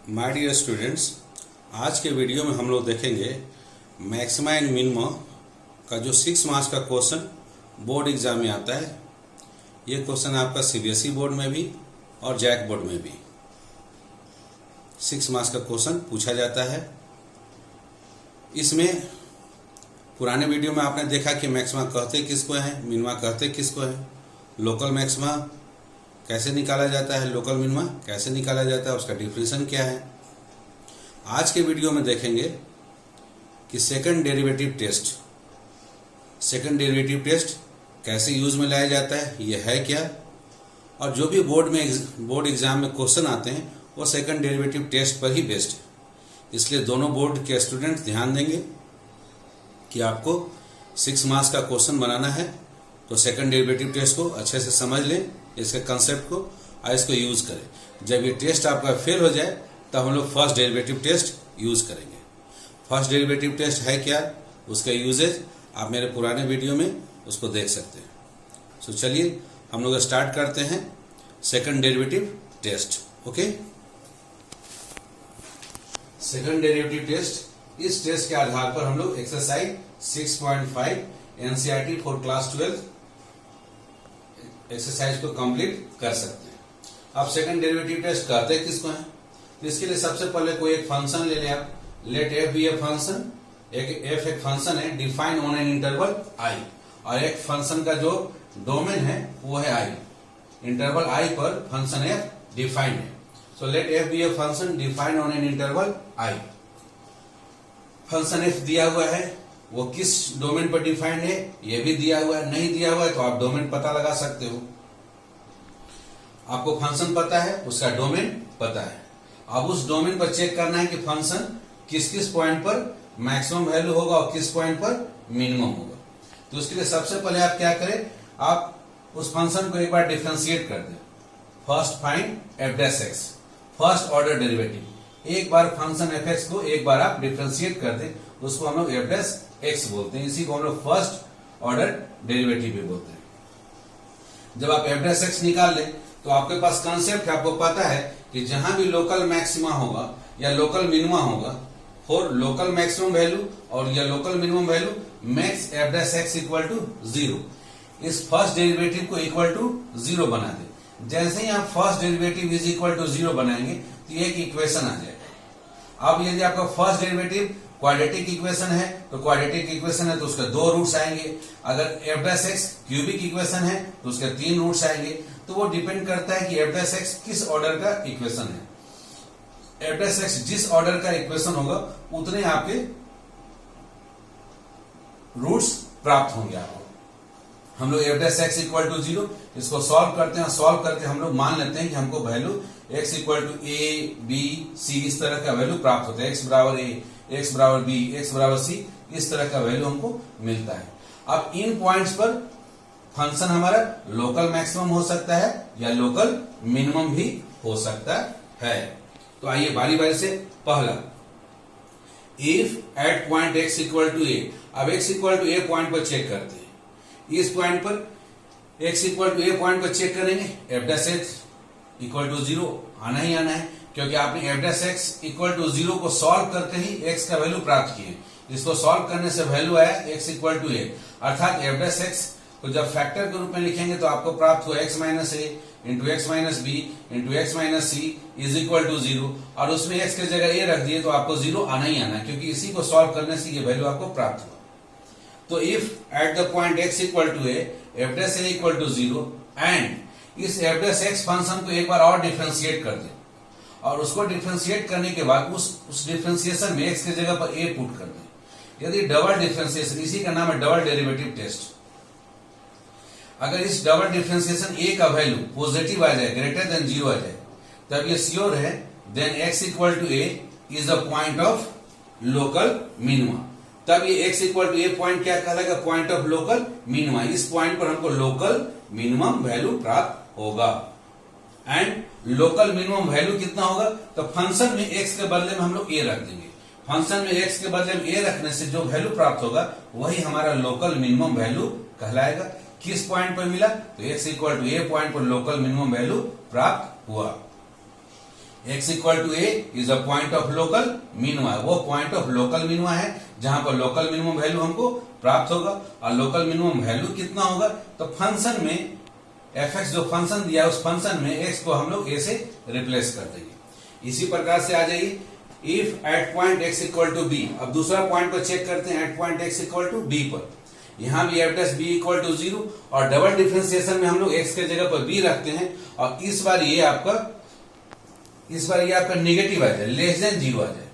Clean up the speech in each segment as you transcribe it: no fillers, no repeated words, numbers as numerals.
My dear students, आज के video में हम लोग देखेंगे मैक्सिमा एंड मिनिमा का जो 6 मार्क्स का क्वेश्चन बोर्ड एग्जाम में आता है। ये क्वेश्चन आपका सीबीएसई बोर्ड में भी और जैक बोर्ड में भी 6 मार्क्स का क्वेश्चन पूछा जाता है। इसमें पुराने वीडियो में आपने देखा कि मैक्सिमा कहते किसको हैं, मिनिमा कहते किसको हैं, लोकल मैक्सिमा कैसे निकाला जाता है, लोकल मिनिमा कैसे निकाला जाता है, उसका डिफिनेशन क्या है। आज के वीडियो में देखेंगे कि सेकंड डेरिवेटिव टेस्ट कैसे यूज में लाया जाता है, ये है क्या, और जो भी बोर्ड एग्जाम में क्वेश्चन आते हैं वो सेकंड डेरिवेटिव टेस्ट पर ही बेस्ड है। इसलिए दोनों बोर्ड के स्टूडेंट्स ध्यान देंगे कि आपको 6 मार्क्स का क्वेश्चन बनाना है, तो सेकंड डेरिवेटिव टेस्ट को अच्छे से समझ लें, इसके कंसेप्ट को, और इसको यूज करें। जब ये टेस्ट आपका फेल हो जाए तब हम लोग फर्स्ट डेरिवेटिव टेस्ट यूज करेंगे। फर्स्ट डेरिवेटिव टेस्ट है क्या, उसका यूजेज आप मेरे पुराने वीडियो में उसको देख सकते हैं। सो चलिए हम लोग स्टार्ट करते हैं second derivative test. Okay, second derivative test, इस टेस्ट के आधार पर हम लोग exercise 6.5 NCERT for class 12 exercise को कंप्लीट कर सकते हैं। अब सेकंड डेरिवेटिव टेस्ट कहते किसको है, तो इसके लिए सबसे पहले कोई एक फंक्शन ले लें आप। Let f be a function, f एक फंक्शन है define on an interval I, और एक फंक्शन का जो डोमेन है वो है आई। इंटरवल आई पर फंक्शन एफ डिफाइन है। So let f be a function define on an interval I. Function f दिया हुआ है, वो किस डोमेन पर डिफाइंड है ये भी दिया हुआ है, नहीं दिया हुआ है तो आप डोमेन पता लगा सकते हो। आपको फंक्शन पता है, उसका डोमेन पता है। अब उस डोमेन पर चेक करना है कि फंक्शन किस किस पॉइंट पर मैक्सिमम वैल्यू होगा और किस पॉइंट पर मिनिमम होगा। तो उसके लिए सबसे पहले आप क्या करें, आप उस फंक्शन को एक बार डिफरेंशिएट कर दें। First find F dash x, first order derivative. एक बार फंक्शन एफ एक्स को एक बार आप डिफरेंशिएट कर दें, उसको हम लोग एफ डैश एक्स बोलते हैं। इसी को हम लोग फर्स्ट ऑर्डर डेरिवेटिव भी बोलते हैं। जब आप एफ डैश एक्स निकाल लें तो आपके पास कंसेप्ट है, आपको पता है कि जहां भी लोकल मैक्सिमा होगा या लोकल मिनिमा होगा, फॉर लोकल मैक्सिमम वैल्यू और या local minimum value, max f dash x equal to 0। इस फर्स्ट डेरिवेटिव को इक्वल टू 0 बना दे। जैसे ही आप first derivative is equal to 0 बनाएंगे तो एक इक्वेशन आ जाएगा। अब यदि आपका फर्स्ट डेरिवेटिव क्वाड्रेटिक इक्वेशन है तो क्वाड्रेटिक इक्वेशन है तो उसके 2 रूट्स आएंगे। अगर F dash x cubic equation है तो उसके 3 रूट्स आएंगे। तो वो डिपेंड करता है कि एफ डैश एक्स किस ऑर्डर का इक्वेशन है। एफ डैश एक्स जिस ऑर्डर का इक्वेशन होगा उतने आपके रूट्स प्राप्त होंगे आपको। हम लोग f dash x equal to 0 इसको सॉल्व करते हैं। सॉल्व करके हम लोग मान लेते हैं कि हमको value x equal to a b c इस तरह का वैल्यू प्राप्त होता है। एक्स बराबर ए, एक्स बराबर बी, एक्स बराबर सी, इस तरह का वैल्यू हमको मिलता है। अब इन पॉइंट्स पर फंक्शन हमारा लोकल मैक्सिमम हो सकता है या लोकल मिनिमम भी हो सकता है। तो आइए बारी बारी से पहला, if at point x equal to a. अब x equal to a point पर चेक करते हैं। इस पॉइंट पर x equal to a point पर चेक करेंगे, f dash x equal to 0 आना ही आना है, क्योंकि आपने f dash x equal to 0 को सॉल्व करके ही एक्स का वैल्यू प्राप्त किए। इसको सॉल्व करने से वैल्यू आया एक्स इक्वल टू ए, अर्थात एफ डैश एक्स को जब फैक्टर के रूप में लिखेंगे तो आपको प्राप्त हुआ x minus a into x minus b into x minus c is equal to 0, और उसमें एक्स की जगह ए रख दिए तो आपको 0 आना ही आना, क्योंकि इसी को सॉल्व करने से ये वैल्यू आपको प्राप्त हुआ। तो if at the point x equal to a f dash a equal to 0 and इस एफ डैश एक्स फंक्शन को एक बार और डिफरेंशिएट कर दें, और उसको डिफरेंशिएट करने के बाद उस डिफरेंशिएशन में एक्स की जगह पर ए पुट कर दें। यदि डबल डिफरेंशिएशन, इसी का नाम है डबल डेरिवेटिव टेस्ट। अगर इस डबल डिफरेंशिएशन ए का वैल्यू पॉजिटिव आ जाए, ग्रेटर देन 0 आ जाए, तब ये श्योर है then x equal to a is the point of local minima. तब ये x equal to a point क्या कहलाएगा, पॉइंट ऑफ लोकल मिनिमा। इस पॉइंट पर हमको लोकल मिनिमम वैल्यू प्राप्त होगा। एंड लोकल मिनिमम वैल्यू कितना होगा, तो फंक्शन में एक्स के बदले में हम लोग ए रख देंगे। फंक्शन में एक्स के बदले में ए रखने से जो वैल्यू प्राप्त होगा वही हमारा लोकल मिनिमम वैल्यू कहलाएगा। किस पॉइंट पर मिला, तो x equal to a point पर लोकल मिनिमम वैल्यू प्राप्त हुआ। x equal to a is a point of local minima, वो पॉइंट ऑफ लोकल मिनिमा है जहां पर लोकल मिनिमम वैल्यू हमको प्राप्त होगा। और लोकल मिनिमम वैल्यू कितना होगा, तो फंक्शन में fx जो फंक्शन दिया है उस फंक्शन में x को हम लोग a से रिप्लेस कर देंगे। इसी प्रकार से आ जाइए if at point x equal to b. अब दूसरा पॉइंट को चेक करते हैं at point x equal to b पर। यहां भी f dash b equal to 0 और डबल डिफरेंशिएशन में हम लोग x के जगह पर b रखते हैं और इस बार ये आपका नेगेटिव आ जाए, लेस देन 0 आ जाए।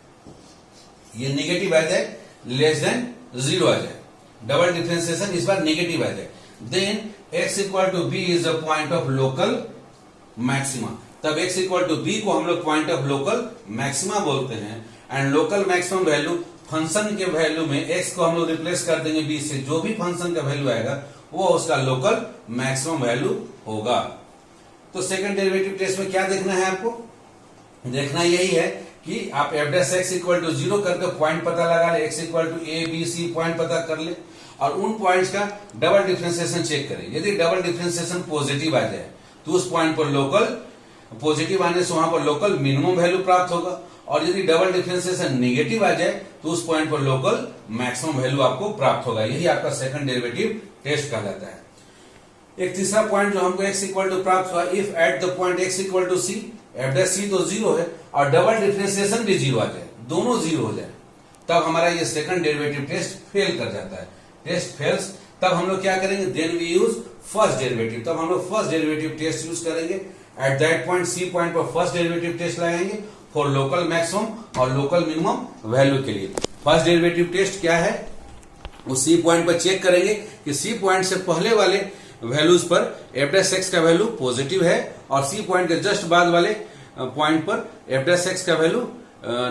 ये नेगेटिव आ जाए, लेस देन 0 आ जाए। डबल डिफरेंशिएशन इस बार नेगेटिव आ जाए। Then x equal to b is a point of local maxima. तब x इक्वल टू बी को हम लोग पॉइंट ऑफ लोकल मैक्सिमा बोलते हैं। And local maximum value function के वैल्यू में x को हम लोग रिप्लेस कर देंगे b से। जो भी फंक्शन का वैल्यू आएगा वो उसका लोकल मैक्सिमम वैल्यू होगा। तो सेकंड डेरिवेटिव टेस्ट में क्या देखना है आपको, देखना यही है कि आप f dash x equal to 0 करके पॉइंट पता लगा ले, x equal to a b c point पता कर ले और उन पॉइंट्स का डबल डिफरेंशिएशन चेक करें। यदि डबल डिफरेंशिएशन पॉजिटिव आ जाए तो उस पॉइंट पर लोकल पॉजिटिव आने से वहां पर लोकल मिनिमम वैल्यू प्राप्त होगा और यदि डबल डिफरेंशिएशन नेगेटिव आ जाए तो उस पॉइंट पर लोकल मैक्सिमम वैल्यू आपको प्राप्त होगा। यही आपका सेकंड डेरिवेटिव टेस्ट कहलाता है। एक तीसरा पॉइंट जो हमको x इक्वल टू प्राप्त हुआ, if at the point x equal to c, f dash c तो 0 है और डबल डिफरेंशिएशन भी 0 आ जाए, दोनों 0 हो जाए, तब हमारा ये सेकंड डेरिवेटिव टेस्ट फेल कर जाता है। टेस्ट फेल्स, तब हम लोग क्या करेंगे, then we use first derivative. तब हम लोग फर्स्ट डेरिवेटिव टेस्ट यूज करेंगे। At that point c point पर फर्स्ट डेरिवेटिव टेस्ट लगाएंगे फॉर लोकल मैक्सिमम और लोकल मिनिमम वैल्यू के लिए। फर्स्ट डेरिवेटिव टेस्ट क्या है, उस c पॉइंट पर चेक करेंगे कि c पॉइंट से पहले वाले वैल्यूज पर f डैश x का वैल्यू पॉजिटिव है और c पॉइंट के जस्ट बाद वाले पॉइंट पर f डैश x का वैल्यू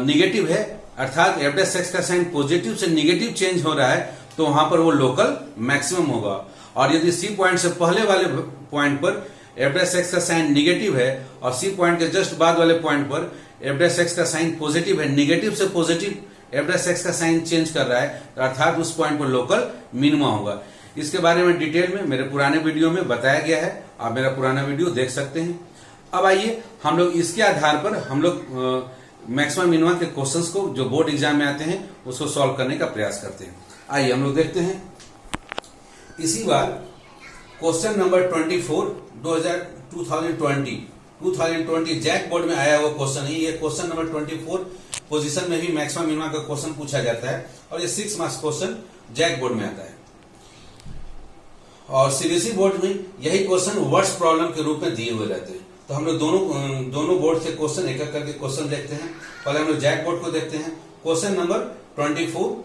निगेटिव है, अर्थात f डैश x का साइन पॉजिटिव से निगेटिव चेंज हो रहा है तो वहां पर वो लोकल मैक्सिमम होगा। और यदि c पॉइंट से पहले वाले पॉइंट पर f डैश x का साइन निगेटिव है और c पॉइंट के जस्ट बाद वाले पॉइंट पर f डैश x का साइन पॉजिटिव है, निगेटिव से पॉजिटिव f डैश x का साइन चेंज कर रहा है, अर्थात उस पॉइंट पर लोकल मिनिमा होगा। इसके बारे में डिटेल में मेरे पुराने वीडियो में बताया गया है, आप मेरा पुराना वीडियो देख सकते हैं। अब आइए हम लोग इसके आधार पर हम लोग मैक्सिमम मिनिमम के क्वेश्चंस को जो बोर्ड एग्जाम में आते हैं उसको सॉल्व करने का प्रयास करते हैं। आइए हम लोग देखते हैं। इसी बार क्वेश्चन नंबर 24 2020 जैक बोर्ड में आया हुआ क्वेश्चन है। ये क्वेश्चन नंबर 24 पोजीशन में भी मैक्सिमम मिनिमम का क्वेश्चन पूछा जाता है और ये 6 मार्क्स क्वेश्चन जैक बोर्ड में आता है। और सीबीएसई बोर्ड में यही क्वेश्चन वर्ड्स प्रॉब्लम के रूप में दिए हुए रहते हैं। तो हम लोग दोनों बोर्ड से क्वेश्चन एक एक करके क्वेश्चन देखते हैं। पहले हम लोग जैक बोर्ड को देखते हैं। क्वेश्चन नंबर 24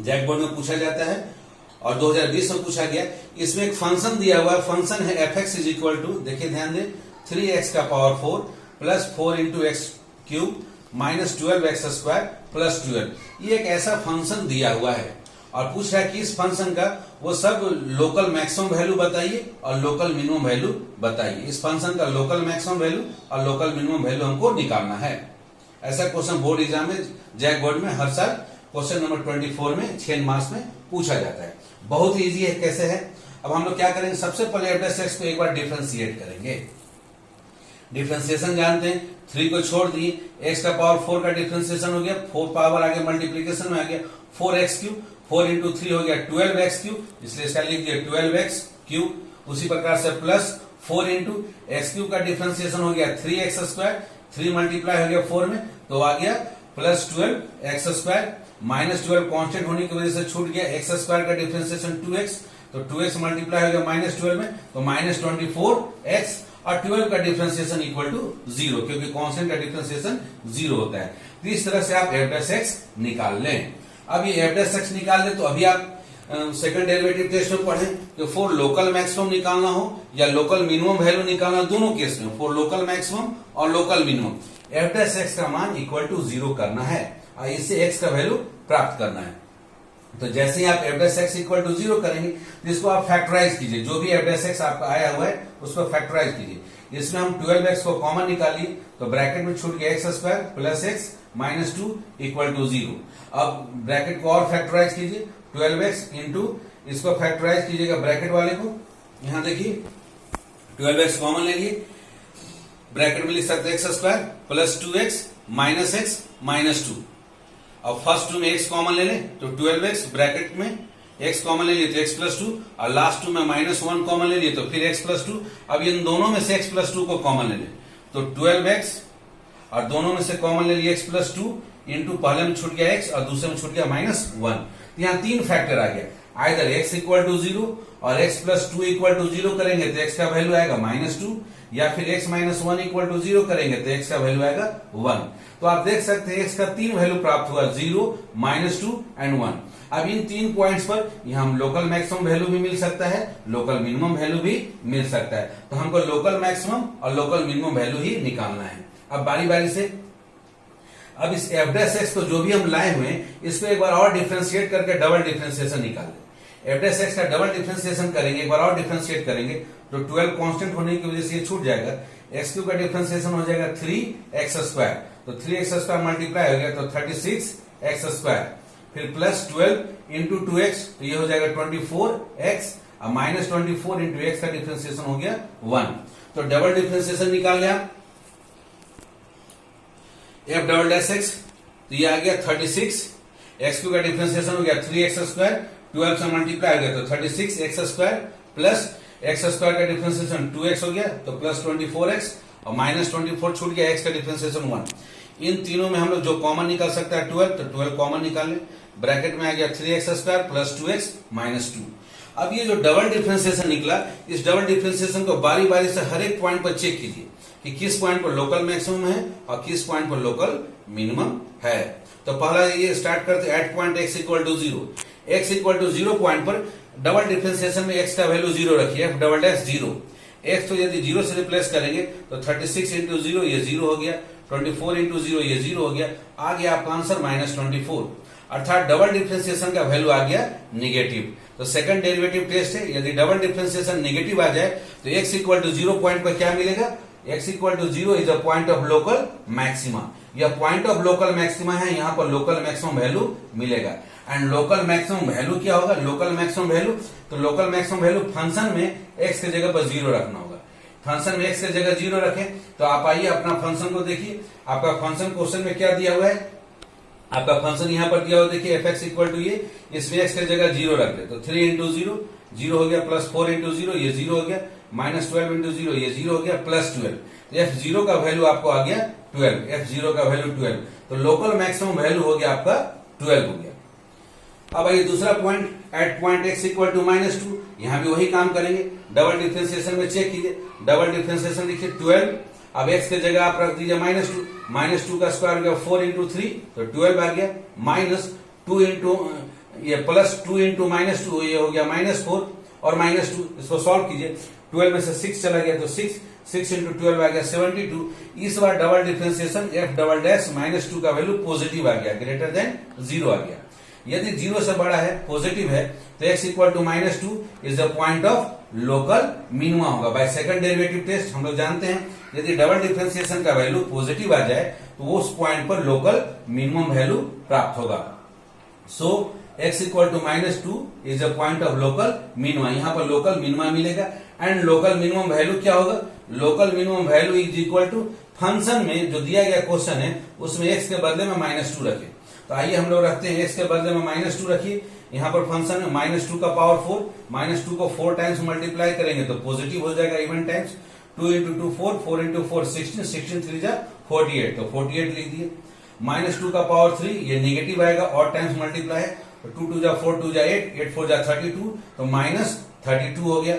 जैक बोर्ड में पूछा जाता है और 2020 में पूछा गया। इसमें एक फंक्शन दिया हुआ है, फंक्शन है fx इज इक्वल टू, देखिए ध्यान दें, 3x का power 4 plus 4 into x cube minus 12x square plus 12। ये एक ऐसा फंक्शन दिया हुआ है और पूछ रहा है कि इस फंक्शन का वो सब लोकल मैक्सिमम वैल्यू बताइए और लोकल मिनिमम वैल्यू बताइए। इस फंक्शन का लोकल मैक्सिमम वैल्यू और लोकल मिनिमम वैल्यू हमको निकालना है। ऐसा क्वेश्चन बोर्ड एग्जाम में जैक बोर्ड में हर साल क्वेश्चन नंबर 24 में 6 मार्क्स में पूछा जाता है। बहुत ही इजी है। कैसे है, अब हम लोग क्या करेंगे, सबसे पहले f डैश x को एक बार डिफरेंशिएट करेंगे। डिफरेंशिएशन जानते हैं, 3 को छोड़ दिए, x का पावर 4 का डिफरेंशिएशन हो गया, 4 पावर आगे मल्टीप्लीकेशन में आ गया, 4x क्यूब, 4 इंटू 3 हो गया 12x क्यूब, इसलिए इसका लिख दिया 12x क्यूब। उसी प्रकार से प्लस 4 इंटू एक्स क्यूब का डिफरेंशिएशन हो गया 3x स्क्वायर, 3 मल्टीप्लाई हो गया 4 में तो आ गया plus 12x square, minus 12 constant होने की वजह से छूट गया, x स्क्वायर का डिफरेंशिएशन 2x, तो 2x मल्टीप्लाई हो गया माइनस 12 में तो माइनस 24x और 12 का डिफरेंशिएशन इक्वल टू 0, क्योंकि कांस्टेंट का डिफरेंशिएशन 0 होता है। तो इस तरह से आप f डैश x निकाल लें। अब ये f डैश x निकाल लें तो अभी आप सेकंड डेरिवेटिव टेस्ट में पढ़ें कि फॉर लोकल मैक्सिमम निकालना हो या लोकल मिनिमम वैल्यू निकालना, दोनों केस में फॉर लोकल मैक्सिमम और local minimum f dash x का मान इक्वल टू 0 करना है और इससे x का वैल्यू प्राप्त करना है। तो जैसे ही आप f dash x equal to 0 करेंगे जिसको आप फैक्टराइज कीजिए, जो भी f डैश x आपका आया हुआ है उसको फैक्टराइज कीजिए। इसमें हम 12x को कॉमन निकालिए तो ब्रैकेट में छूट गया x square plus x minus 2 equal to 0। अब ब्रैकेट को और फैक्टराइज कीजिए, 12x इंटू इसको फैक्टराइज कीजिएगा ब्रैकेट वाले को, यहां देखिए 12x कॉमन लेंगे, ब्रैकेट में लिख सकते हैं x square plus 2x minus x minus 2। अब फर्स्ट टू में x कॉमन ले लें तो 12x, ब्रैकेट में x कॉमन ले लिए तो x प्लस 2, और लास्ट टू में -1 कॉमन ले लिए तो फिर x प्लस 2। अब इन दोनों में से x प्लस 2 को कॉमन ले लें तो 12x, और दोनों में से कॉमन ले लिए x प्लस 2 इंटू पहले में छूट गया x और दूसरे में छूट गया -1। यहाँ तीन फैक्टर आ गया, आइदर x इक्वल टू 0 और x प्लस 2 इक्वल टू 0 करेंगे तो x का वैल्यू आएगा -2, या फिर x माइनस 1 इक्वल टू 0 करेंगे तो x का वैल्यू आएगा 1। तो आप देख सकते हैं x का तीन वैल्यू प्राप्त हुआ, 0, -2 एंड 1। अब इन तीन पॉइंट्स पर यहाँ हम लोकल मैक्सिमम वैल्यू भी मिल सकता है, लोकल मिनिमम वैल्यू भी मिल सकता है। तो हमको लोकल मैक्सिमम और लोकल मिनिमम वैल्यू ही निकालना है। अब बारी बारी से अब इस एफ डैश एक्स को जो भी हम लाए हुए हैं इसको एक बार और डिफरेंशिएट करके डबल डिफरेंशिएशन निकाल लें। एफ डैश एक्स का डबल डिफरेंशिएशन करेंगे, एक बार और डिफरेंशिएट करेंगे तो 12 कांस्टेंट होने की वजह से ये छूट जाएगा। एक्स क्यू का डिफरेंशिएशन हो जाएगा 3x स्क्वायर, तो 3x स्क्वायर मल्टीप्लाई हो गया तो 36x स्क्वायर, फिर प्लस 12 इंटू 2x तो ये हो जाएगा 24x, और माइनस 24 इंटू एक्स का डिफरेंशिएशन हो गया 1। तो डबल डिफरेंशिएशन निकाल लिया एफ डबल डैश एक्स, तो ये आ गया 36, एक्स क्यू का डिफरेंशिएशन हो गया 3x स्क्वायर, 12 से मल्टीप्लाई हो गया तो 36x square, plus x square का डिफरेंशिएशन 2x हो गया तो प्लस 24x, और माइनस 24 छूट गया, x का डिफरेंशिएशन 1। इन तीनों में हम लोग जो कॉमन निकाल सकता है 12, तो 12 कॉमन निकालें, ब्रैकेट में आ गया 3x square plus 2x minus 2। अब ये जो डबल डिफरेंशिएशन निकला, इस डबल डिफरेंशिएशन को बारी बारी से हर एक पॉइंट पर चेक कीजिए कि किस पॉइंट पर लोकल मैक्सिमम है और किस पॉइंट पर लोकल मिनिमम है। तो पहला ये स्टार्ट करते हैं at point x equal to 0। x equal to 0 point पर डबल डिफरेंशिएशन में x का वैल्यू 0 रखिए, f डबल डैश 0। x तो यदि 0 से रिप्लेस करेंगे तो 36 इंटू 0 ये 0 हो गया, 24 इंटू 0 ये 0 हो गया, आ गया आपका आंसर -24, अर्थात डबल डिफरेंशिएशन का वैल्यू आ गया निगेटिव। तो सेकंड डेरिवेटिव टेस्ट है, यदि डबल डिफरेंशिएशन निगेटिव आ जाए तो x इक्वल टू 0 पॉइंट पर क्या मिलेगा, x equal to 0 is a point of local maxima. यह पॉइंट ऑफ लोकल मैक्सिमा है, यहाँ पर लोकल मैक्सिमम वैल्यू मिलेगा। एंड लोकल मैक्सिमम वैल्यू क्या होगा, लोकल मैक्सिमम वैल्यू, तो लोकल मैक्सिमम वैल्यू फंक्शन में x के जगह पर 0 रखना होगा। फंक्शन में x के जगह 0 रखें तो आप आइए अपना फंक्शन को देखिए। आपका फंक्शन क्वेश्चन में क्या दिया हुआ है, आपका फंक्शन यहाँ पर दिया हुआ देखिए एफ एक्स इक्वल टू ये, इसमें x के जगह 0 रख दे तो 3 इंटू 0 0 हो गया, प्लस 4 इंटू 0 ये 0 हो गया, माइनस 12 इंटू 0 ये 0 हो गया, प्लस 12। तो एफ 0 का वैल्यू आपको आ गया 12, एफ 0 का वैल्यू 12, तो लोकल मैक्सिमम वैल्यू हो गया आपका 12 हो गया। अब आइए दूसरा point, at point x equal to -2, यहां भी वही काम करेंगे। डबल डिफरेंशिएशन में चेक कीजिए, डबल डिफरेंशिएशन लिखिए 12, अब x के जगह आप रख दीजिए -2, -2 का स्क्वायर हो गया 4 इंटू 3 तो 12 आ गया, माइनस 2 इंटू ये प्लस 2 इंटू -2 ये हो गया -4 और -2, इसको सॉल्व कीजिए, 12 में से 6 चला गया तो 6 इंटू 12 आ गया 72। इस बार double differentiation f double dash -2 का वैल्यू पॉजिटिव आ गया, ग्रेटर देन 0 आ गया। यदि 0 से बड़ा है, पॉजिटिव है, तो x equal to -2 is the point of local minima होगा। बाय सेकंड डेरिवेटिव टेस्ट हम लोग जानते हैं यदि डबल डिफरेंशिएशन का वैल्यू पॉजिटिव आ जाए तो वो उस पॉइंट पर लोकल मिनिमम वैल्यू प्राप्त होगा। So x equal to -2 is the point of local minima, यहाँ पर लोकल मिनिमा मिलेगा। एंड लोकल मिनिमम वैल्यू क्या होगा, local minimum value is equal to function में जो दिया गया क्वेश्चन है उसमें x के बदले में -2 रखें। तो आइए हम लोग रखते हैं x के बदले में -2 रखिए, यहाँ पर फंक्शन में -2 का पावर 4, -2 को 4 टाइम्स मल्टीप्लाई करेंगे तो पॉजिटिव हो जाएगा इवन टाइम्स, 2 इंटू 2 4, 4 इंटू 4 16, 16 3 जा 48, तो 48 लिख दिए। -2 का पावर 3 ये नेगेटिव आएगा, और टाइम्स मल्टीप्लाई है तो 2 2 जा 4, 2 जा 8, 8 4 जा 32, तो -32 हो गया।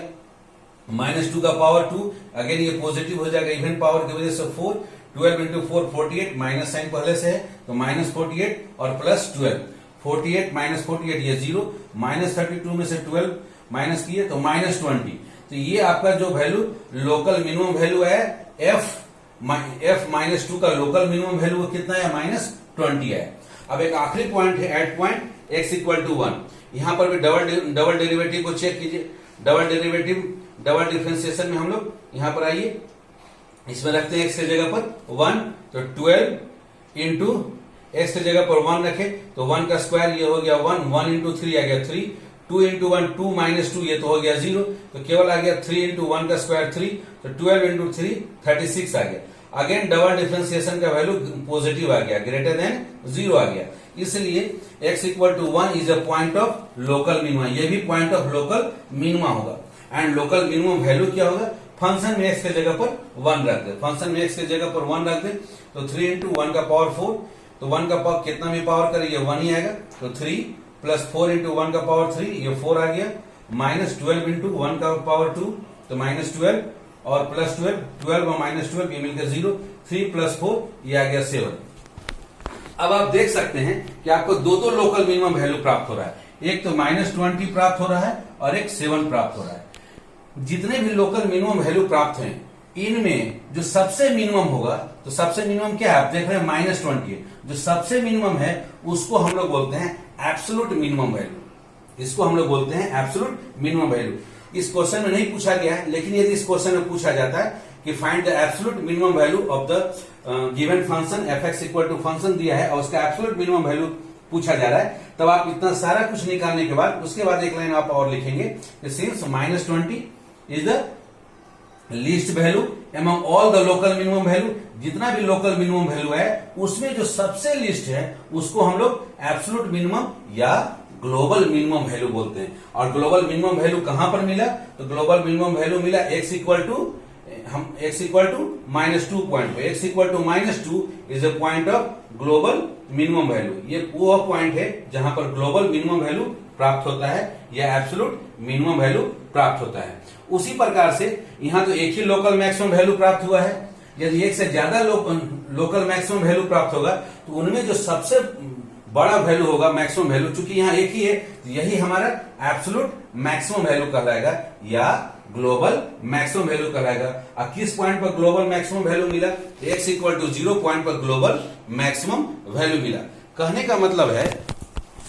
-2 का पावर 2 अगेन ये पॉजिटिव हो जाएगा इवन पावर की वजह से 4, 12 इंटू 4 48, माइनस साइन पहले से है तो -48 और प्लस 12, 48 माइनस 48 ये 0, -32 में से 12 माइनस किए तो -20। तो ये आपका जो वैल्यू लोकल मिनिमम वैल्यू है f -2 का लोकल मिनिमम वैल्यू कितना है, -20 है। अब एक आखिरी पॉइंट है at point x equal to 1, यहां पर भी डबल डेरिवेटिव को चेक कीजिए। डबल डिफरेंशिएशन में हम लोग यहां पर आइए, इसमें रखते हैं x के जगह पर 1, तो 12 इंटू x के जगह पर 1 रखे तो 1 का स्क्वायर ये हो गया 1, 1 इंटू 3 आ गया 3, 2 इंटू 1 2 माइनस 2 ये तो हो गया 0, तो केवल आ गया 3 इंटू 1 का स्क्वायर 3, तो 12 इंटू 3 36 आ गया। अगेन डबल डिफरेंशिएशन का वैल्यू पॉजिटिव आ गया, ग्रेटर देन 0 आ गया, इसलिए x equal to 1 is a point of local minima, ये भी पॉइंट ऑफ लोकल मिनिमा होगा। एंड लोकल मिनिमम वैल्यू क्या होगा, फंक्शन में x के जगह पर 1 रख दे, फंक्शन में x के जगह पर 1 रख दे, तो 3 इंटू 1 का पावर 4, तो 1 का पावर कितना भी पावर करे ये 1 ही आएगा, तो 3 प्लस 4 इंटू 1 का पावर 3 ये 4 आ गया, माइनस 12 इंटू 1 का पावर 2 तो माइनस 12 और प्लस 12, 12 और माइनस 12 ये मिलकर 0, 3 प्लस 4 ये आ गया 7। अब आप देख सकते हैं कि आपको दो लोकल मिनिमम वैल्यू प्राप्त हो रहा है, एक तो -20 प्राप्त हो रहा है और एक 7 प्राप्त हो रहा है। जितने भी लोकल मिनिमम वैल्यू प्राप्त हैं इनमें जो सबसे मिनिमम होगा, तो सबसे मिनिमम क्या है आप देख रहे हैं -20, जो सबसे मिनिमम है उसको हम लोग बोलते हैं एब्सोल्यूट मिनिमम वैल्यू, इसको हम लोग बोलते हैं एब्सोल्यूट मिनिमम वैल्यू। इस क्वेश्चन में नहीं पूछा गया है, लेकिन यदि इस क्वेश्चन में पूछा जाता है कि find the absolute minimum value of the given function f(x) equal to function दिया है और उसका एब्सोल्यूट मिनिमम वैल्यू पूछा जा रहा है, तब आप इतना सारा कुछ निकालने के बाद उसके बाद एक लाइन आप और लिखेंगे, since -20 is the least value among all the local minimum value, जितना भी लोकल मिनिमम वैल्यू है उसमें जो सबसे लीस्ट है उसको हम लोग एब्सोल्यूट मिनिमम या ग्लोबल मिनिमम वैल्यू बोलते हैं। और ग्लोबल मिनिमम वैल्यू कहां पर मिला, तो ग्लोबल मिनिमम वैल्यू मिला x इक्वल टू -2 पॉइंट पे, x equal to -2 is a point of global minimum value, ये वो पॉइंट है जहां पर ग्लोबल मिनिमम वैल्यू प्राप्त होता है या एब्सोल्यूट मिनिमम वैल्यू प्राप्त होता है। उसी प्रकार से यहां तो एक ही लोकल मैक्सिमम वैल्यू प्राप्त हुआ है, यदि एक से ज्यादा लोकल मैक्सिमम वैल्यू प्राप्त होगा तो उनमें जो सबसे बड़ा वैल्यू होगा मैक्सिमम वैल्यू, चूंकि यहां एक ही है तो यही हमारा एब्सोल्यूट मैक्सिमम वैल्यू कहलाएगा या ग्लोबल मैक्सिमम वैल्यू कहलाएगा। अब किस पॉइंट पर ग्लोबल मैक्सिमम वैल्यू मिला, x इक्वल टू 0 पॉइंट पर ग्लोबल मैक्सिमम वैल्यू मिला। कहने का मतलब है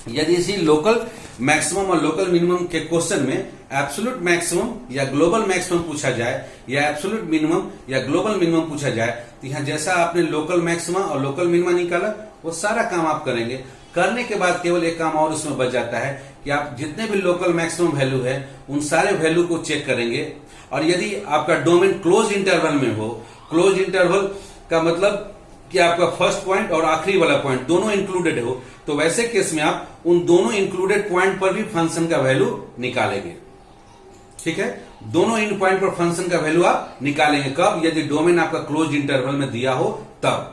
यदि इसी लोकल मैक्सिमम और लोकल मिनिमम के क्वेश्चन में एब्सोल्यूट मैक्सिमम या ग्लोबल मैक्सिमम पूछा जाए या एब्सोल्यूट मिनिमम या ग्लोबल मिनिमम पूछा जाए, तो यहाँ जैसा आपने लोकल मैक्सिमम और लोकल मिनिमम निकाला वो सारा काम आप करेंगे। करने के बाद केवल एक काम और उसमें बच जाता है कि आप जितने भी लोकल मैक्सिमम वैल्यू है उन सारे वैल्यू को चेक करेंगे, और यदि आपका डोमेन क्लोज इंटरवल में हो, क्लोज इंटरवल का मतलब कि आपका फर्स्ट पॉइंट और आखिरी वाला पॉइंट दोनों इंक्लूडेड हो, तो वैसे केस में आप उन दोनों इंक्लूडेड पॉइंट पर भी फंक्शन का वैल्यू निकालेंगे। ठीक है, दोनों इन पॉइंट पर फंक्शन का वैल्यू आप निकालेंगे। कब, यदि डोमेन आपका क्लोज इंटरवल में दिया हो तब।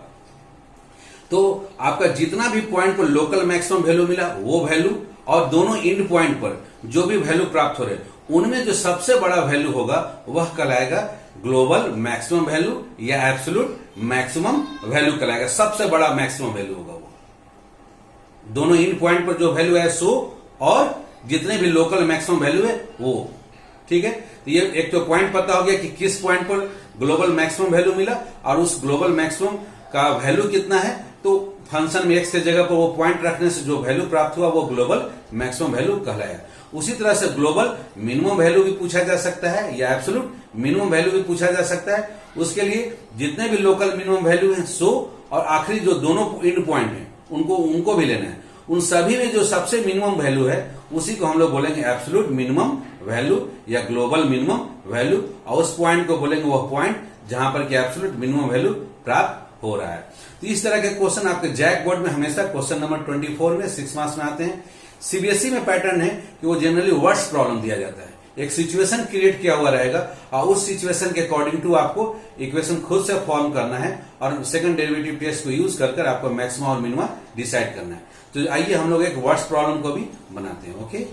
तो आपका जितना भी पॉइंट पर लोकल मैक्सिमम वैल्यू मिला वो वैल्यू और दोनों इंड पॉइंट पर जो भी वैल्यू प्राप्त हो रहे उनमें जो सबसे बड़ा वैल्यू होगा वह कहलाएगा ग्लोबल मैक्सिमम वैल्यू या एब्सोल्यूट मैक्सिमम वैल्यू कहलाएगा। सबसे बड़ा मैक्सिमम वैल्यू होगा वो, दोनों इंड पॉइंट पर जो वैल्यू है सो और जितने भी लोकल मैक्सिमम वैल्यू है वो। ठीक है, तो ये एक तो पॉइंट पता हो गया कि किस पॉइंट पर ग्लोबल मैक्सिमम वैल्यू मिला और उस ग्लोबल मैक्सिमम का वैल्यू कितना है, तो फंक्शन में x के जगह पर वो पॉइंट रखने से जो वैल्यू प्राप्त हुआ वो ग्लोबल मैक्सिमम वैल्यू कहलाया। उसी तरह से ग्लोबल मिनिमम वैल्यू भी पूछा जा सकता है या एब्सोल्यूट मिनिमम वैल्यू भी पूछा जा सकता है। उसके लिए जितने भी लोकल मिनिमम वैल्यू हैं सो और आखिरी जो दोनों इंड पॉइंट हैं उनको भी लेना है। उन सभी में जो सबसे मिनिमम वैल्यू है उसी को हम लोग बोलेंगे एब्सोल्यूट मिनिमम वैल्यू या ग्लोबल मिनिमम वैल्यू, और उस पॉइंट को बोलेंगे वह पॉइंट जहां पर कि एब्सोल्यूट मिनिमम वैल्यू प्राप्त हो रहा है। तो इस तरह के क्वेश्चन आपके जैक बोर्ड में हमेशा क्वेश्चन नंबर 24 में 6 मार्क्स में आते हैं। सीबीएसई में पैटर्न है कि वो जनरली वर्ड्स प्रॉब्लम दिया जाता है, एक सिचुएशन क्रिएट किया हुआ रहेगा और उस सिचुएशन के अकॉर्डिंग टू आपको इक्वेशन खुद से फॉर्म करना है और सेकंड डेरिवेटिव टेस्ट को यूज कर आपको मैक्सिमम और मिनिमम डिसाइड करना है। तो आइए हम लोग एक वर्ड्स प्रॉब्लम को भी बनाते हैं। ओके,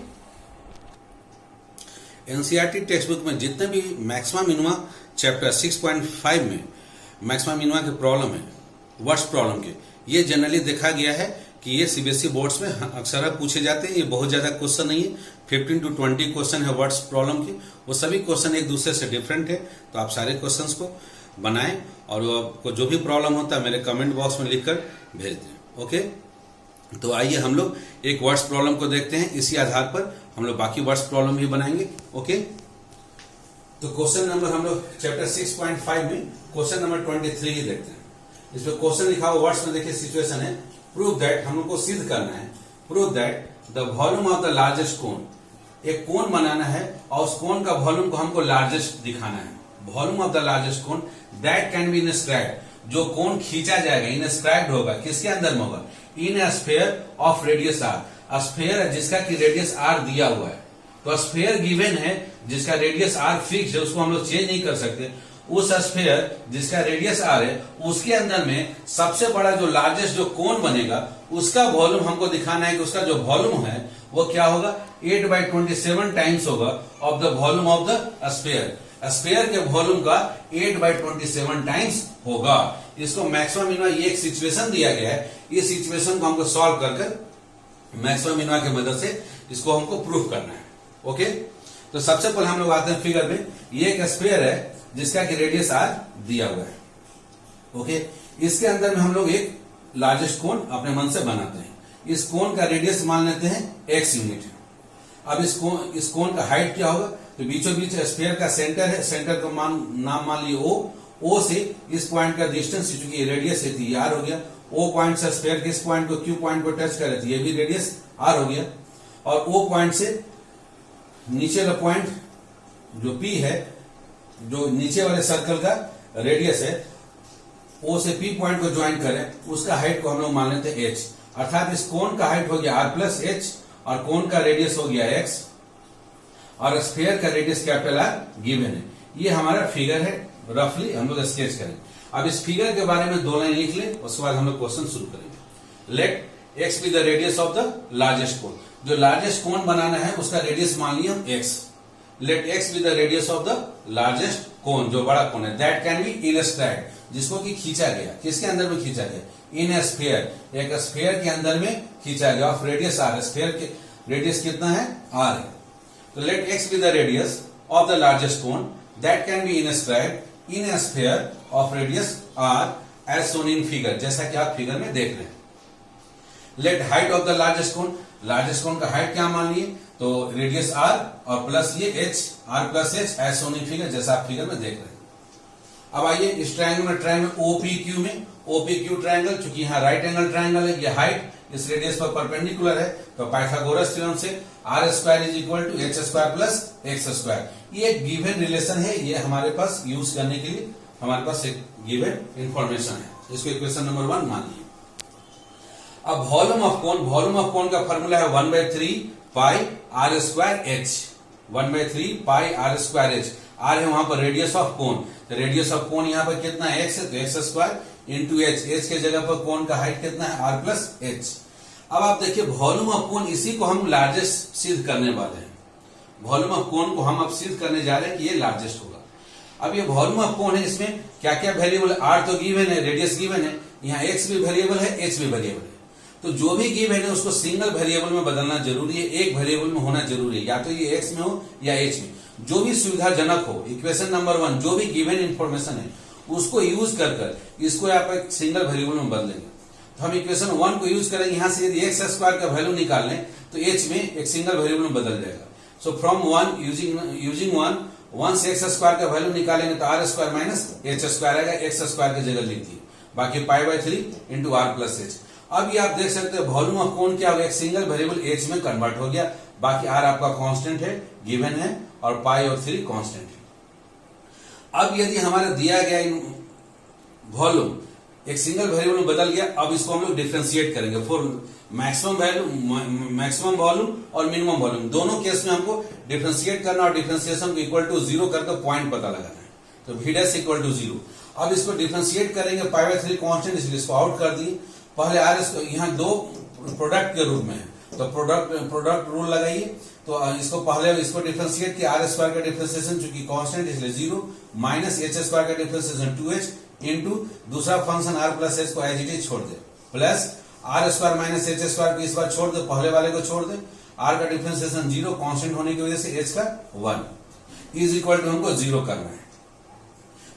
एनसीईआरटी टेक्स्ट बुक में जितने भी मैक्सिमम मिनिमम चैप्टर 6.5 में मैक्सिमम मिनिमम के प्रॉब्लम है वर्ड्स प्रॉब्लम के, ये जनरली देखा गया है कि ये सीबीएसई बोर्ड्स में अक्सर पूछे जाते हैं। ये बहुत ज्यादा क्वेश्चन नहीं है, 15 to 20 क्वेश्चन है वर्ड्स प्रॉब्लम के। वो सभी क्वेश्चन एक दूसरे से डिफरेंट है, तो आप सारे क्वेश्चंस को बनाएं और आपको जो भी प्रॉब्लम होता है मेरे कमेंट बॉक्स में लिखकर भेज दें। ओके, तो आइए हम लोग एक वर्ड्स प्रॉब्लम को देखते हैं, इसी आधार पर हम लोग बाकी वर्ड्स प्रॉब्लम भी बनाएंगे। ओके, तो क्वेश्चन नंबर हम लोग चैप्टर 6.5 में क्वेश्चन नंबर 23 ही देखते हैं। इसमें क्वेश्चन लिखा हुआ वर्ड्स में देखिए सिचुएशन है, प्रूव दैट, हम लोग को सिद्ध करना है, prove that the volume of the largest cone एक कोन बनाना है और उस कोन का वॉल्यूम को हमको लार्जेस्ट दिखाना है, volume of the largest cone that can be inscribed, जो कोन खींचा जाएगा इनस्क्राइब्ड होगा, किसके अंदर में होगा, in a sphere of radius r, sphere है जिसका कि रेडियस आर दिया हुआ है, तो स्फीयर गिवन है जिसका रेडियस आर फिक्स है, उसको हम लोग चेंज नहीं कर सकते, उस स्फीयर जिसका रेडियस आर है उसके अंदर में सबसे बड़ा जो लार्जेस्ट जो कोन बनेगा उसका वॉल्यूम हमको दिखाना है कि उसका जो वॉल्यूम है वो क्या होगा, 8/27 टाइम्स होगा of the volume of the sphere, sphere के वॉल्यूम का 8/27 टाइम्स होगा। इसको मैक्सिमम मिनिमम, ये एक सिचुएशन दिया गया है, इस सिचुएशन को हमको सॉल्व कर मैक्सिमम मिनिमम की मदद से इसको हमको प्रूफ करना है। ओके, तो सबसे पहले हम लोग आते हैं फिगर में, ये एक स्फीयर है जिसका कि रेडियस आर दिया हुआ है। ओके, इसके अंदर में हम लोग एक लार्जेस्ट कोन अपने मन से बनाते हैं, इस कोन का रेडियस मान लेते हैं x यूनिट। अब इस कोन का हाइट क्या होगा, तो बीचों बीच स्फीयर का सेंटर है, सेंटर का नाम मान लिए O से इस पॉइंट का डिस्टेंस, चूंकि रेडियस है तो ये r हो गया, O पॉइंट से स्फीयर के इस पॉइंट को Q पॉइंट को टच करे तो ये भी रेडियस r हो गया, और O पॉइंट से नीचे का पॉइंट जो P है, जो नीचे वाले सर्कल का रेडियस है, O से P पॉइंट को ज्वाइन करें, उसका हाइट को हम लोग मान लेते हैं h, अर्थात इस कोन का हाइट हो गया r प्लस h और कोन का रेडियस हो गया x और स्फीयर का रेडियस कैपिटल R गिवन है। ये हमारा फिगर है, रफली हम लोग स्केच करें। अब इस फिगर के बारे में 2 लाइन लिख लें, उसके बाद हम लोग क्वेश्चन शुरू करेंगे। Let x be the radius of the largest cone, जो लार्जेस्ट कोन बनाना है उसका रेडियस मान लिया हम x। Let x be the radius of the largest cone, जो बड़ा कोन है, दैट कैन बी इनस्क्राइब्ड, जिसको कि खींचा गया, किसके अंदर में खींचा गया, इन ए स्फीयर, एक स्फीयर के अंदर में खींचा गया, ऑफ रेडियस आर, स्फीयर के रेडियस कितना है, r है। तो let x be the radius of the largest cone that can be inscribed in a sphere of radius r as shown in figure, जैसा कि आप फिगर में देख रहे हैं। Let height of the largest cone, largest cone का height क्या मान लिए, तो रेडियस r और प्लस ये h, r plus h as shown in figure, जैसा आप फिगर में देख रहे हैं। अब आइए इस ट्रायंगल में, ट्रायंगल OPQ में, OPQ ट्रायंगल, चूंकि यहाँ राइट एंगल ट्रायंगल है, ये हाइट इस रेडियस पर परपेंडिकुलर है, तो पाइथागोरस थ्योरम से r square is equal to h square plus x square, ये एक गिवन रिलेशन है, ये हमारे पास यूज करने के लिए हमारे पास एक गिवन इंफॉर्मेशन है, इसको इक्वेशन नंबर 1 मान लीजिए। अब volume of cone, volume of cone का फॉर्मूला है 1/3 पाई r स्क्वायर h, 1/3 पाई r स्क्वायर h, r है वहां पर रेडियस ऑफ कोन, तो रेडियस ऑफ कोन यहाँ पर कितना है, x है, तो x square into h, h के जगह पर कोन का हाइट कितना है, r प्लस h। अब आप देखिए वॉल्यूम ऑफ कोन, इसी को हम लार्जेस्ट सिद्ध करने वाले हैं, वॉल्यूम ऑफ कोन को हम अब सिद्ध करने जा रहे हैं कि ये लार्जेस्ट होगा। अब ये वॉल्यूम ऑफ कोन है, इसमें क्या क्या वेरिएबल, r तो गिवन है, रेडियस गिवन है, यहाँ x भी वेरिएबल है, h भी वेरिएबल है, तो जो भी गिवन है उसको सिंगल वेरिएबल में बदलना जरूरी है, एक वेरिएबल में होना जरूरी है, या तो ये x में हो या h में, जो भी सुविधाजनक हो। इक्वेशन नंबर 1 जो भी गिवन इंफॉर्मेशन है उसको यूज कर इसको आप एक सिंगल वेरिएबल में बदलेंगे, तो हम इक्वेशन 1 को यूज करेंगे, यहां से यदि x स्क्वायर का वैल्यू निकाल लें तो h में एक सिंगल वेरिएबल में बदल जाएगा। सो फ्रॉम 1 यूजिंग 1 से x स्क्वायर का वैल्यू निकालेंगे तो r square minus h square आएगा, x स्क्वायर की जगह लिख दिए, बाकी π/3 इंटू r प्लस h। अब ये आप देख सकते हैं वॉल्यूम ऑफ कोन क्या होगा, एक सिंगल वेरिएबल h में कन्वर्ट हो गया, बाकी r आपका कांस्टेंट है, गिवन है, और पाई और 3 कांस्टेंट है। अब यदि हमारा दिया गया वॉल्यूम एक सिंगल वेरिएबल में बदल गया, अब इसको हम लोग डिफरेंशिएट करेंगे for maximum value, maximum volume और मिनिमम वॉल्यूम, दोनों केस में हमको डिफरेंशिएट करना और डिफरेंशिएशन को इक्वल टू 0 करके पॉइंट पता लगाना है, तो v डैश इक्वल टू 0। अब इसको डिफरेंशिएट करेंगे, π/3 कांस्टेंट, इसलिए इसको आउट कर दिए, पहले r यहाँ 2 प्रोडक्ट के रूप में है, तो प्रोडक्ट रूल लगाइए, तो इसको पहले इसको डिफरेंशिएट किया, r स्क्वायर का डिफरेंशिएशन चूंकि कांस्टेंट इसलिए 0, माइनस h स्क्वायर का डिफरेंशिएशन 2h इंटू दूसरा फंक्शन r प्लस h को एज इट इज छोड़ दे, plus r square minus h square को इस बार छोड़ दे, पहले वाले को छोड़ दे, r का डिफरेंशिएशन 0 कांस्टेंट होने की वजह से h का 1 इज इक्वल टू हमको 0 करना है।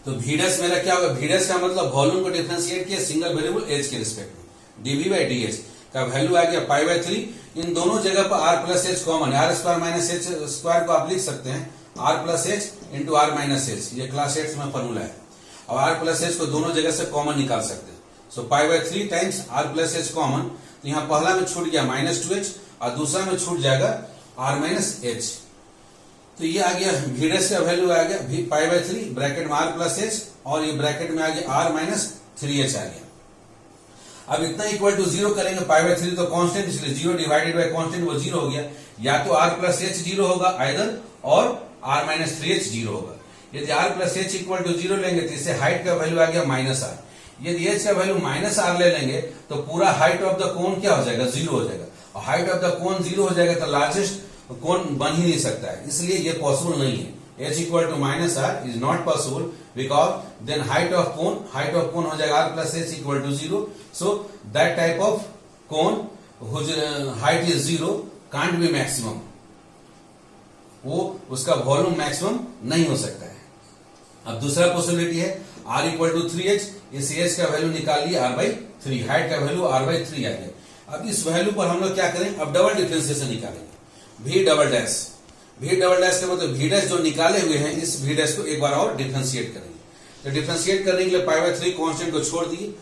तो v डैश मेरा क्या होगा, v डैश का मतलब वॉल्यूम को डिफरेंशिएट किया सिंगल वेरिएबल h के रिस्पेक्ट में, dv/dh का वैल्यू आ गया π/3, इन दोनों जगह पर r प्लस h कॉमन है, r square minus h square को आप लिख सकते हैं r plus h into r minus h, ये क्लास 8 में फॉर्मूला है। अब r प्लस h को दोनों जगह से कॉमन निकाल सकते हैं, so π/3 times r plus h common, तो यहाँ पहला में छूट गया -2h और दूसरा में छूट जाएगा आर माइनस एच। तो ये आ गया v डैश का वैल्यू आ गया v पाई बाय 3 ब्रैकेट में r प्लस एच और ये ब्रैकेट में आ गया r माइनस 3h आ गया। अब इतना इक्वल टू 0 करेंगे, पाई बाय 3 तो कांस्टेंट, इसलिए 0 डिवाइडेड बाय कांस्टेंट वो 0 हो गया। या तो r प्लस एच 0 होगा आइदर, और r माइनस 3h 0 होगा। यदि r plus h equal to 0 लेंगे तो इससे हाइट का वैल्यू आ गया माइनस r। यदि h का वैल्यू माइनस r ले लेंगे तो पूरा हाइट ऑफ द कोन क्या हो जाएगा, 0 हो जाएगा। और हाइट ऑफ द कोन 0 हो जाएगा तो लार्जेस्ट कोन बन ही नहीं सकता है, इसलिए ये पॉसिबल नहीं है। h equal to minus r is not possible because then height of cone हो जाएगा r plus h equal to 0। So that type of cone whose height is 0 can't be maximum, वो उसका वॉल्यूम मैक्सिमम नहीं हो सकता है। अब दूसरा पॉसिबिलिटी है r इक्वल टू 3h, इस h का वैल्यू निकाल लिया r बाई 3, हाइट का वैल्यू r बाई 3 आ गया। अब इस वैल्यू पर हम लोग क्या करें, अब डबल डिफरेंशिएशन निकालेंगे। v डबल डैश का मतलब v डैश जो निकाले हुए हैं इस v डैश को एक बार और डिफरेंशिएट करेंगे। तो डिफरेंशिएट करने के लिए पाई बाय 3 कांस्टेंट को छोड़ दिए,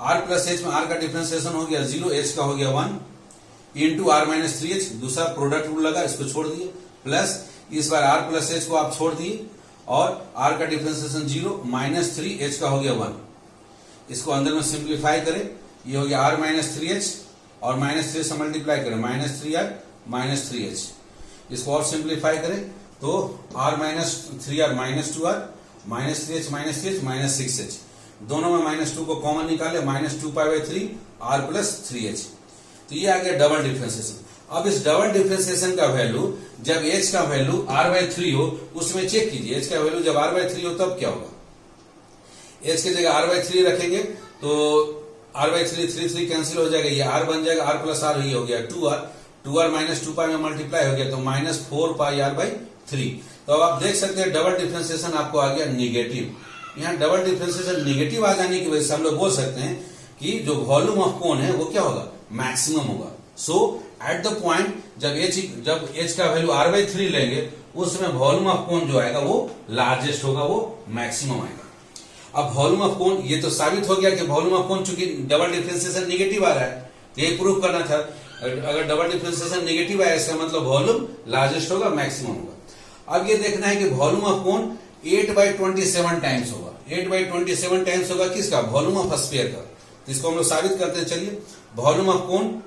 r प्लस एच में r का डिफरेंशिएशन हो गया 0, h का हो गया 1 इंटू r माइनस 3h, दूसरा प्रोडक्ट रूल लगा, इसको छोड़ दिए, प्लस इस बार r प्लस एच को आप छोड़ दिए और r का डिफरेंशिएशन 0 माइनस 3h का हो गया 1। इसको अंदर में सिंप्लीफाई करें, ये हो गया r माइनस 3h और माइनस 3 से मल्टीप्लाई करें माइनस 3r माइनस 3h। इसको और सिंप्लीफाई करें तो r minus 3r minus 2r minus 3h minus 6h, दोनों में माइनस 2 को कॉमन निकाले, minus 2 pi by 3 r plus 3h। तो ये आ गया डबल डिफरेंशिएशन। अब इस डबल डिफरेंशिएशन का वैल्यू जब h का वैल्यू r बाय 3 हो उसमें चेक कीजिए, h का वैल्यू जब r बाय 3 हो तब क्या होगा। h की जगह r बाय 3 रखेंगे तो r बाय 3 कैंसिल हो जाएगा, ये r बन जाएगा, r प्लस r ही हो गया 2r माइनस 2 पाई में मल्टीप्लाई हो गया तो माइनस 4 पाई r बाई 3। तो अब आप देख सकते हैं डबल डिफरेंशिएशन आपको आ गया निगेटिव। यहाँ डबल डिफरेंशिएशन निगेटिव आ जाने की वजह से हम लोग बोल सकते हैं कि जो वॉल्यूम ऑफ कोन है वो क्या होगा, मैक्सिमम होगा। सो एट द पॉइंट जब h का वैल्यू r बाई 3 लेंगे उसमें वॉल्यूम ऑफ कोन जो आएगा वो लार्जेस्ट होगा, वो मैक्सिमम आएगा। अब वॉल्यूम ऑफ कोन ये तो साबित हो गया कि वॉल्यूम ऑफ कोन चूंकि डबल डिफरेंशिएशन निगेटिव आ रहा है तो ये प्रूव करना था। अगर डबल डिफरेंशिएशन नेगेटिव आया इसका मतलब वॉल्यूम लार्जेस्ट होगा, मैक्सिमम होगा। अब ये देखना है कि वॉल्यूम ऑफ कोन 8/27 टाइम्स होगा। 8/27 टाइम्स होगा किसका, वॉल्यूम ऑफ स्फीयर का। तो इसको हम लोग साबित करते हैं। चलिए वॉल्यूम ऑफ कोन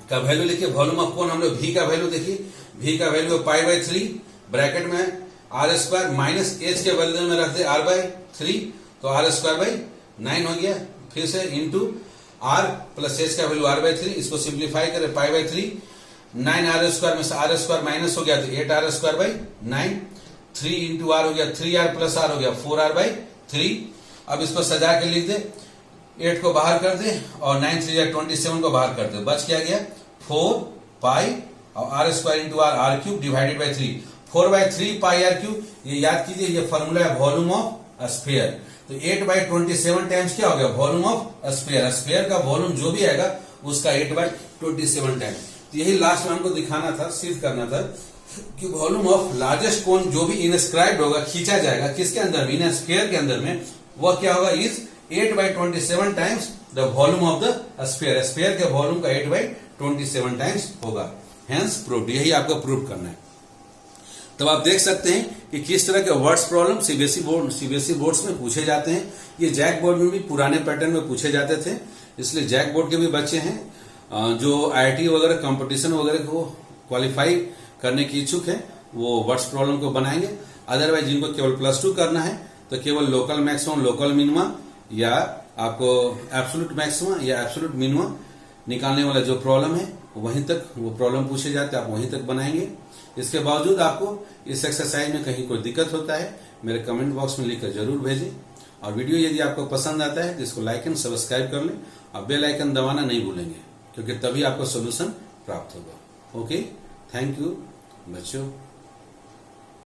का वैल्यू लिखिए। वॉल्यूम ऑफ कोन हम लोग v का वैल्यू देखिए, v का वैल्यू पाई बाय 3 ब्रैकेट में r स्क्वायर माइनस h के वैल्यू में रख दे r बाय 3 तो r स्क्वायर बाई 9 हो गया। फिर से इंटू r प्लस h का वैल्यू r बाय 3, इसको सिंप्लीफाई करें पाई बाय 3, 9r स्क्वायर में से r स्क्वायर माइनस हो गया तो 8r square by 9, 3 into r हो गया 3r प्लस r हो गया 4r बाई 3। अब इसको सजा के लिख दे, 8 को बाहर कर दे और 9 3 27 को बाहर कर दे, बच क्या गया 4 पाई और r square into r cube divided by 3, 4 by 3 pi r cube. ये याद कीजिए ये फॉर्मूला है वॉल्यूम ऑफ स्फीयर। तो 8/27 टाइम्स क्या हो गया, वॉल्यूम ऑफ स्फीयर। स्फीयर का वॉल्यूम जो भी आएगा उसका 8/27 टाइम्स। तो यही लास्ट में हमको दिखाना था, सिद्ध करना था कि वॉल्यूम ऑफ लार्जेस्ट कोन जो भी इनस्क्राइब्ड होगा, खींचा जाएगा किसके अंदर में, इन स्फीयर के अंदर में, वह क्या होगा is 8/27 times the volume of the sphere. Sphere के वॉल्यूम का 8/27 टाइम्स होगा। Hence proved. यही आपको प्रूव करना है। तब आप देख सकते हैं कि किस तरह के वर्ड्स प्रॉब्लम सीबीएसई बोर्ड्स में पूछे जाते हैं। ये जैक बोर्ड में भी पुराने पैटर्न में पूछे जाते थे, इसलिए जैक बोर्ड के भी बच्चे हैं जो आईआईटी वगैरह कंपटीशन वगैरह को क्वालिफाई करने की इच्छुक है वो वर्ड्स प्रॉब्लम को बनाएंगे। अदरवाइज जिनको केवल +2 करना है तो केवल लोकल मैक्सिमम, लोकल मिनिमम या आपको एब्सोल्यूट मैक्सिमम या एब्सोल्यूट मिनिमम निकालने वाला जो प्रॉब्लम है वहीं तक वो प्रॉब्लम पूछे जाते हैं, आप वहीं तक बनाएंगे। इसके बावजूद आपको इस एक्सरसाइज में कहीं कोई दिक्कत होता है मेरे कमेंट बॉक्स में लिखकर जरूर भेजें। और वीडियो यदि आपको पसंद आता है तो इसको लाइक एंड सब्सक्राइब कर लें और बेल आइकन दबाना नहीं भूलेंगे, क्योंकि तभी आपको सोल्यूशन प्राप्त होगा। ओके, थैंक यू बच्चों।